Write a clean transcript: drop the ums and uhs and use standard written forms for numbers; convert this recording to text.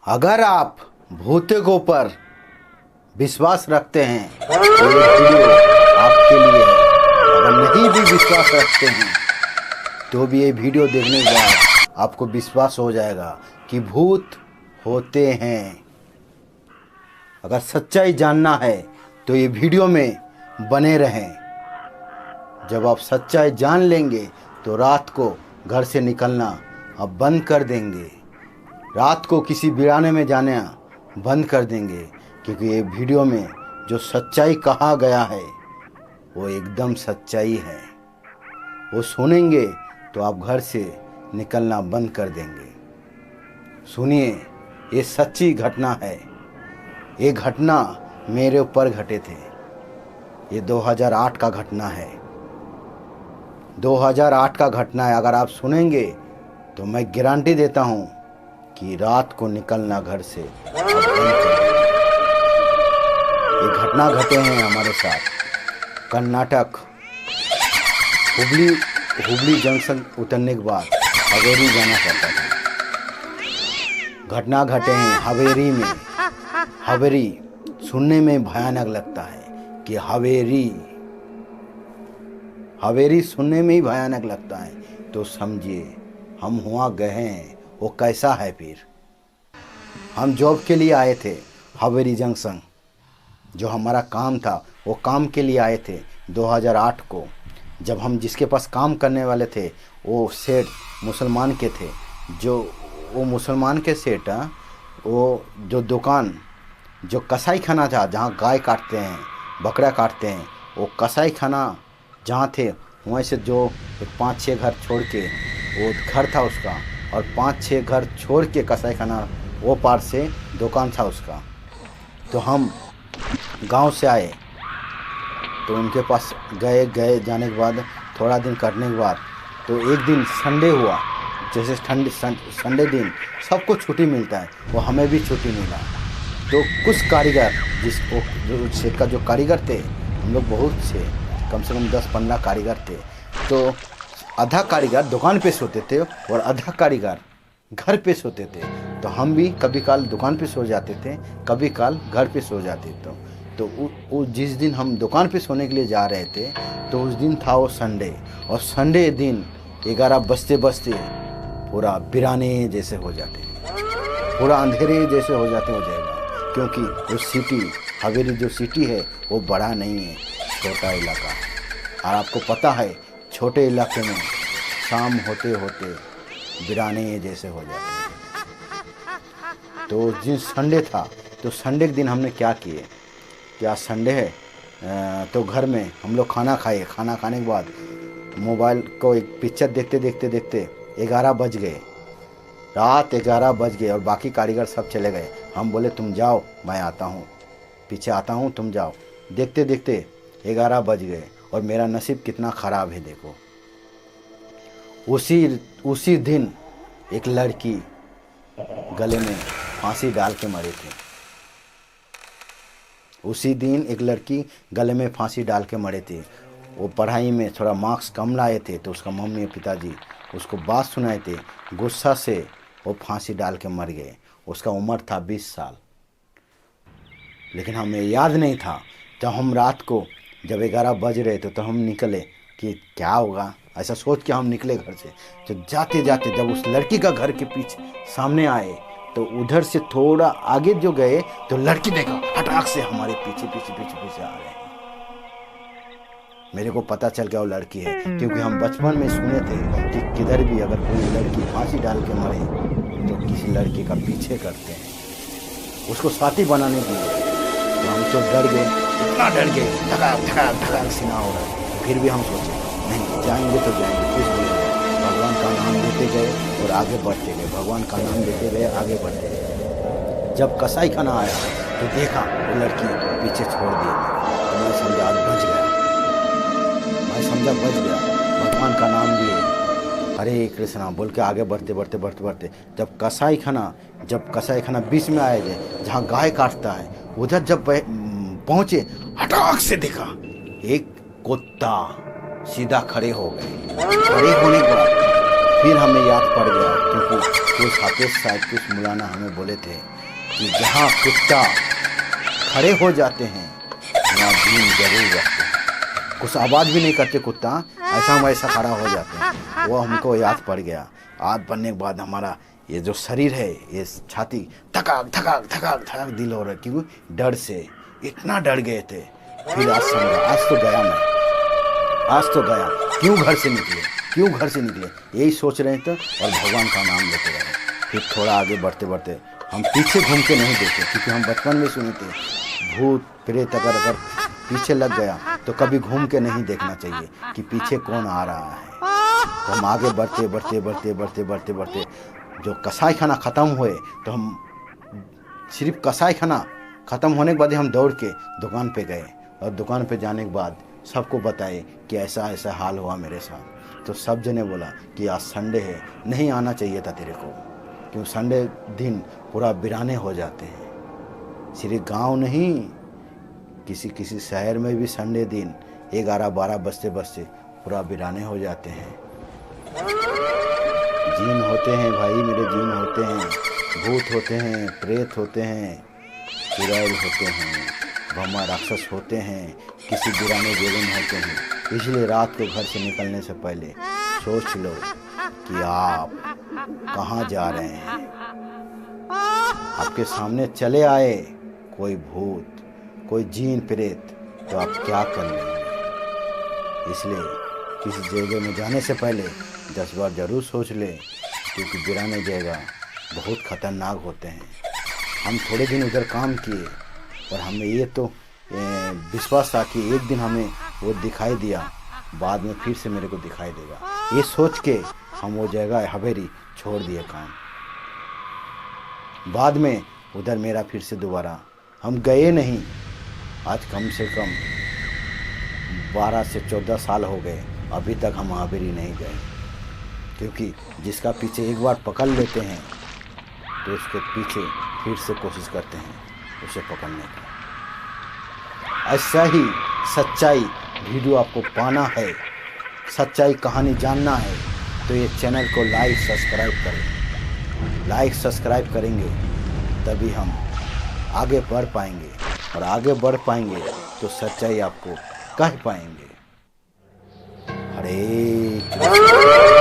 अगर आप भूतों के ऊपर विश्वास रखते हैं तो ये वीडियो आपके लिए है। अगर नहीं भी विश्वास रखते हैं तो भी ये वीडियो देखने के बाद आपको विश्वास हो जाएगा कि भूत होते हैं। अगर सच्चाई जानना है तो ये वीडियो में बने रहें। जब आप सच्चाई जान लेंगे तो रात को घर से निकलना आप बंद कर देंगे। रात को किसी वीराने में जाना बंद कर देंगे, क्योंकि ये वीडियो में जो सच्चाई कहा गया है वो एकदम सच्चाई है। वो सुनेंगे तो आप घर से निकलना बंद कर देंगे। सुनिए, ये सच्ची घटना है। ये घटना मेरे ऊपर घटे थे। ये 2008 का घटना है। 2008 का घटना है। अगर आप सुनेंगे तो मैं गारंटी देता हूँ कि रात को निकलना घर से आप बंद कर देंगे। ये घटना घटे हैं हमारे साथ। कर्नाटक हुबली जंक्शन उतरने के बाद हवेली जाना पड़ता था। घटना घटे हैं हवेली में। हवेली सुनने में भयानक लगता है कि हवेली सुनने में ही भयानक लगता है। तो समझिए हम हुआ गए हैं वो कैसा है। फिर हम जॉब के लिए आए थे हवेली जंक्शन। जो हमारा काम था वो काम के लिए आए थे 2008 को। जब हम जिसके पास काम करने वाले थे वो सेठ मुसलमान के थे। वो मुसलमान के सेठ वो जो दुकान जो कसाई खाना था जहाँ गाय काटते हैं बकरा काटते हैं, वो कसाई खाना जहाँ थे वहीं से जो 5-6 घर छोड़ के वो घर था उसका, और 5-6 घर छोड़ के कसाई खाना वो पार से दुकान था उसका। तो हम गांव से आए तो उनके पास गए जाने के बाद थोड़ा दिन करने के बाद तो एक दिन संडे हुआ। जैसे संडे दिन सबको छुट्टी मिलता है, वो हमें भी छुट्टी मिला। तो कुछ कारीगर जो सेठ का जो कारीगर थे, हम लोग बहुत से कम से कम 10-15 कारीगर थे। तो आधा कारीगर दुकान पे सोते थे और आधा कारीगर घर पे सोते थे। तो हम भी कभी काल दुकान पे सो जाते थे, कभी काल घर पे सो जाते थे। तो जिस दिन हम दुकान पे सोने के लिए जा रहे थे तो उस दिन था वो संडे। और संडे दिन 11 बजते पूरा बिराने जैसे हो जाते, पूरा अंधेरे जैसे हो जाएगा। क्योंकि वो सिटी हवेली जो सिटी है वो बड़ा नहीं है, छोटा इलाका है। और आपको पता है छोटे इलाके में शाम होते होते बिराने जैसे हो जाते हैं। तो उस दिन संडे था। तो संडे के दिन हमने क्या किए, क्या संडे है तो घर में हम लोग खाना खाए। खाना खाने के बाद मोबाइल को एक पिक्चर देखते 11 बज गए। रात 11 बज गए और बाकी कारीगर सब चले गए। हम बोले तुम जाओ, मैं आता हूँ, पीछे आता हूँ, तुम जाओ। देखते 11 बज गए। और मेरा नसीब कितना ख़राब है देखो। उसी दिन एक लड़की गले में फांसी डाल के मरी थी। उसी दिन एक लड़की गले में फांसी डाल के मरे थे। वो पढ़ाई में थोड़ा मार्क्स कम लाए थे तो उसका मम्मी और पिताजी उसको बात सुनाए थे। गुस्सा से वो फांसी डाल के मर गए। उसका उम्र था 20 साल। लेकिन हमें याद नहीं था। जब हम रात को जब 11 बज रहे थे तो हम निकले कि क्या होगा, ऐसा सोच के हम निकले घर से। तो जाते जब उस लड़की का घर के पीछे सामने आए तो उधर से थोड़ा आगे जो गए तो लड़की देखा हटाक से हमारे पीछे आ रहे हैं। मेरे को पता चल गया वो लड़की है, क्योंकि हम बचपन में सुने थे कि किधर भी अगर कोई लड़की फांसी डाल के मरे तो किसी लड़के का पीछे करते हैं उसको साथी बनाने के लिए। तो हम तो डर गए, इतना डर गए, धड़ाक सीना हो रहा है। फिर भी हम सोचे नहीं, जाएंगे तो जाएंगे, कुछ भी नहीं। भगवान का नाम लेते गए और आगे बढ़ते गए। भगवान का नाम लेते गए, आगे बढ़ते गए। जब कसाई खाना आया तो देखा वो लड़की पीछे छोड़ दी। तो मैं समझा बच गया। भगवान का नाम लिए हरे कृष्णा बोल के आगे बढ़ते जब कसाई खाना बीच में आए गए जहाँ गाय काटता है, उधर जब पहुँचे हटाक से देखा एक कुत्ता सीधा खड़े हो गए। खड़े होने के बाद फिर हमें याद पड़ गया, क्योंकि कुछ हाफिज साहब कुछ मौलाना हमें बोले थे कि जहाँ कुत्ता खड़े हो जाते हैं वहाँ दीन जरूर रखते हैं। कुछ आवाज़ भी नहीं करते कुत्ता, ऐसा वैसा खड़ा हो जाते हैं। वो हमको याद पड़ गया। याद पड़ने के बाद हमारा ये जो शरीर है, ये छाती धकाक धकाक धकाक धकाक दिल हो रहा है, क्योंकि डर से इतना डर गए थे। फिर आज समझा, आज तो गया मैं, आज तो गया। क्यों घर से निकले, क्यों घर से निकले, यही सोच रहे थे और भगवान का नाम लेते रहे। फिर थोड़ा आगे बढ़ते बढ़ते हम पीछे घूम के नहीं देखे, क्योंकि हम बचपन में सुने थे भूत प्रेत अगर पीछे लग गया तो कभी घूम के नहीं देखना चाहिए कि पीछे कौन आ रहा है। तो हम आगे बढ़ते बढ़ते बढ़ते बढ़ते बढ़ते बढ़ते जो कसाई खाना ख़त्म हुए, तो हम सिर्फ कसाई खाना ख़त्म होने के बाद ही हम दौड़ के दुकान पे गए, और दुकान पे जाने के बाद सबको बताए कि ऐसा ऐसा हाल हुआ मेरे साथ। तो सब जने बोला कि आज संडे है, नहीं आना चाहिए था तेरे को, क्यों संडे दिन पूरा वीराने हो जाते हैं। सिर्फ गांव नहीं, किसी किसी शहर में भी संडे दिन 11-12 बजते बजते पूरा वीराने हो जाते हैं। जीन होते हैं भाई मेरे, जीन होते हैं, भूत होते हैं, प्रेत होते हैं, चुड़ैल होते हैं, ब्रह्मा राक्षस होते हैं, किसी वीराने जगह में होते हैं। इसलिए रात को घर से निकलने से पहले सोच लो कि आप कहाँ जा रहे हैं। आपके सामने चले आए कोई भूत, कोई जीन प्रेत, तो आप क्या कर लेंगे। इसलिए किसी जगह में जाने से पहले 10 बार ज़रूर सोच ले, क्योंकि वीराने जगह बहुत ख़तरनाक होते हैं। हम थोड़े दिन उधर काम किए और हमें ये तो विश्वास था कि एक दिन हमें वो दिखाई दिया, बाद में फिर से मेरे को दिखाई देगा। ये सोच के हम वो जगह हवेली छोड़ दिए काम। बाद में उधर मेरा फिर से दोबारा हम गए नहीं। आज कम से कम 12 से 14 साल हो गए, अभी तक हम हवेली नहीं गए, क्योंकि जिसका पीछे एक बार पकड़ लेते हैं तो उसके पीछे फिर से कोशिश करते हैं उसे पकड़ने की। ऐसा ही सच्चाई वीडियो आपको पाना है, सच्चाई कहानी जानना है, तो ये चैनल को लाइक सब्सक्राइब करें। लाइक सब्सक्राइब करेंगे तभी हम आगे बढ़ पाएंगे, और आगे बढ़ पाएंगे तो सच्चाई आपको कह पाएंगे। हरे कृष्ण।